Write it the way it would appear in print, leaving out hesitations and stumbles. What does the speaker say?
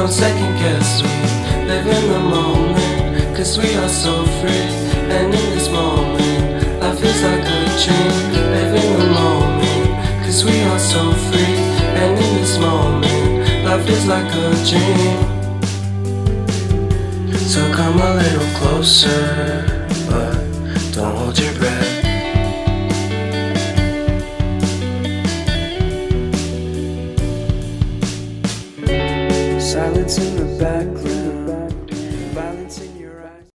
don't second guess, we live in the moment, cause we are so free. And in this moment, life is like a dream. Live in the moment, cause we are so free. And in this moment, life is like a dream. So come a little closer, but don't hold your breath. Silence in the back.